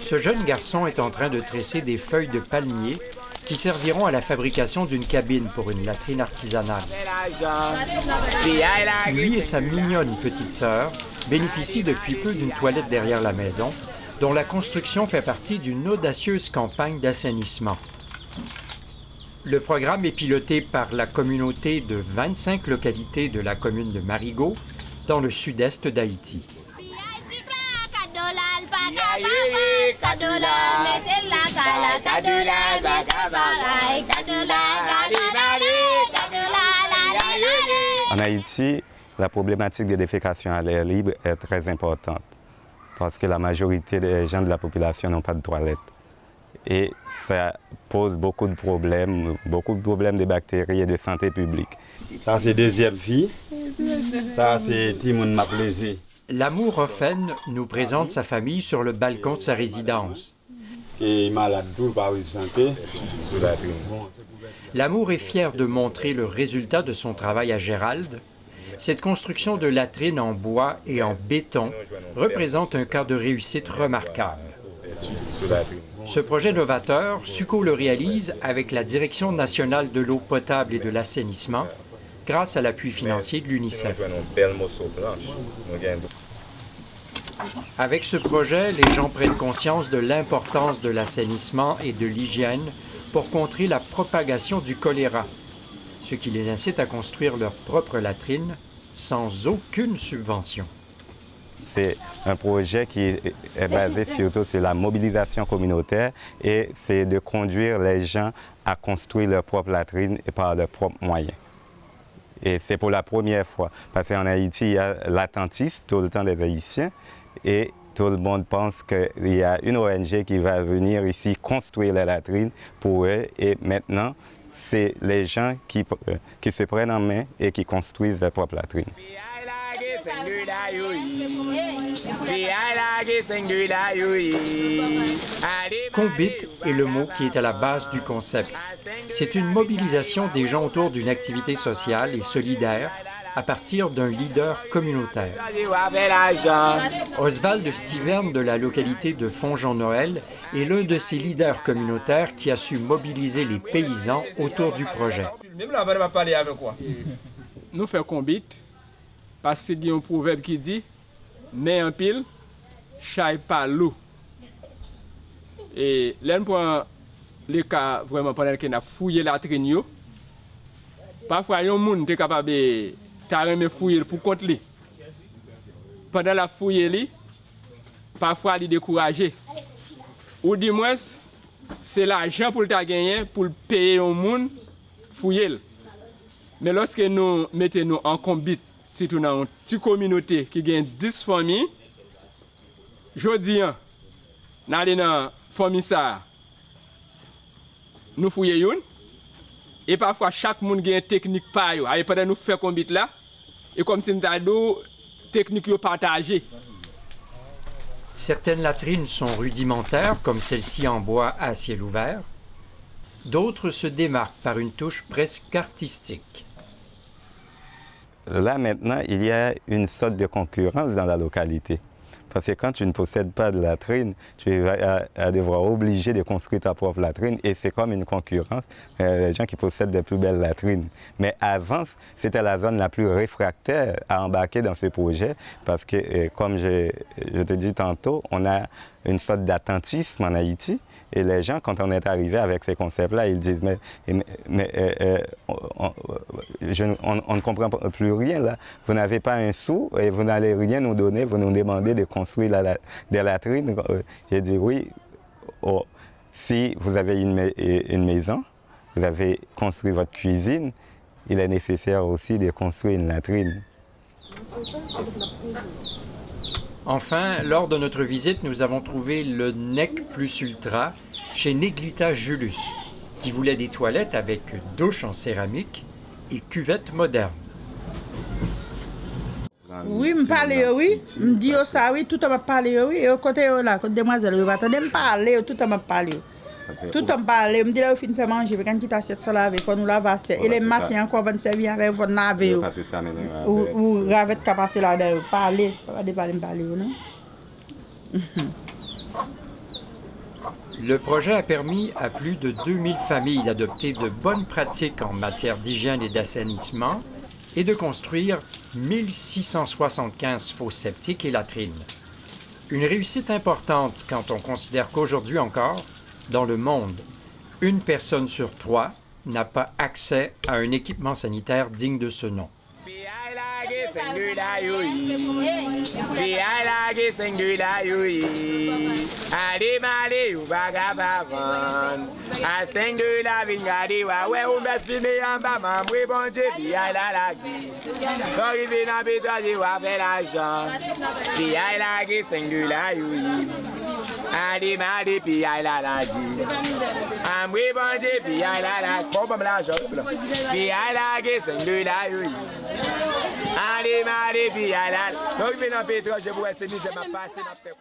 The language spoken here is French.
Ce jeune garçon est en train de tresser des feuilles de palmier qui serviront à la fabrication d'une cabine pour une latrine artisanale. Lui et sa mignonne petite sœur bénéficient depuis peu d'une toilette derrière la maison, dont la construction fait partie d'une audacieuse campagne d'assainissement. Le programme est piloté par la communauté de 25 localités de la commune de Marigot, dans le sud-est d'Haïti. En Haïti, la problématique de défécation à l'air libre est très importante parce que la majorité des gens de la population n'ont pas de toilettes. Et ça pose beaucoup de problèmes de bactéries et de santé publique. Ça, c'est deuxième fille. Ça, c'est Timoun Maplaisé. L'amour Offen nous présente sa famille sur le balcon de sa résidence. Qui est malade, tout pas de santé. L'amour est fier de montrer le résultat de son travail à Gérald. Cette construction de latrines en bois et en béton représente un cas de réussite remarquable. Ce projet novateur, Suco le réalise avec la Direction nationale de l'eau potable et de l'assainissement, grâce à l'appui financier de l'UNICEF. Avec ce projet, les gens prennent conscience de l'importance de l'assainissement et de l'hygiène pour contrer la propagation du choléra, ce qui les incite à construire leur propre latrine sans aucune subvention. C'est un projet qui est basé surtout sur la mobilisation communautaire et c'est de conduire les gens à construire leur propre latrine et par leurs propres moyens. Et c'est pour la première fois, parce qu'en Haïti, il y a l'attentisme tout le temps des Haïtiens et tout le monde pense qu'il y a une ONG qui va venir ici construire la latrine pour eux et maintenant, c'est les gens qui se prennent en main et qui construisent leur propre latrine. Combit est le mot qui est à la base du concept. C'est une mobilisation des gens autour d'une activité sociale et solidaire à partir d'un leader communautaire. Oswald Stiverne de la localité de Font-Jean-Noël est l'un de ces leaders communautaires qui a su mobiliser les paysans autour du projet. Nous faisons Combit parce qu'il y a un proverbe qui dit « mais en pile, chaille pas l'eau ». Et là, on prend le cas vraiment pendant qu'on a fouillé la latrine. Parfois, il y a des gens qui sont capables de fouiller pour contre lui. Pendant la fouille, parfois, il est découragé. Ou du moins, c'est l'argent pour le gagner pour payer aux gens fouiller. Mais lorsque nous mettons en Combit, si nous avons une petite communauté qui a 10 familles, je dis, dans la famille, nous fouillons une. Et parfois, chaque monde a une technique par eux. Et pendant nous faisons Combit là, et comme si nous avons une technique partagée. Certaines latrines sont rudimentaires, comme celle-ci en bois à ciel ouvert. D'autres se démarquent par une touche presque artistique. Là, maintenant, il y a une sorte de concurrence dans la localité. Parce que quand tu ne possèdes pas de latrine, tu vas devoir obligé de construire ta propre latrine et c'est comme une concurrence, les gens qui possèdent des plus belles latrines. Mais avant, c'était la zone la plus réfractaire à embarquer dans ce projet parce que, comme je te dis tantôt, on a une sorte d'attentisme en Haïti. Et les gens, quand on est arrivé avec ces concepts-là, ils disent on ne comprend plus rien là. Vous n'avez pas un sou et vous n'allez rien nous donner. Vous nous demandez de construire des latrines. J'ai dit oui. Oh, si vous avez une maison, vous avez construit votre cuisine, il est nécessaire aussi de construire une latrine. Enfin, lors de notre visite, nous avons trouvé le Nec Plus Ultra chez Neglita Julus, qui voulait des toilettes avec douche en céramique et cuvette moderne. Oui, je parle, oui. Je dis ça, oui, tout le monde parle, oui. Et au côté là, côté demoiselle, je vais me parler, tout le monde parle. Tout en parle, me dit là, au fin de faire manger, quand tu t'assieds ça laver, quand nous lavons, et les matins encore, on va servir avec votre navet, ou ravette qui a passé là-dedans, parler, non? Le projet a permis à plus de 2000 familles d'adopter de bonnes pratiques en matière d'hygiène et d'assainissement et de construire 1675 fosses septiques et latrines. Une réussite importante quand on considère qu'aujourd'hui encore, dans le monde, une personne sur 3 n'a pas accès à un équipement sanitaire digne de ce nom. Allez, allez, puis allez. Donc, je vais dans le pétrole, je vous laisse, c'est ma passe, ma fait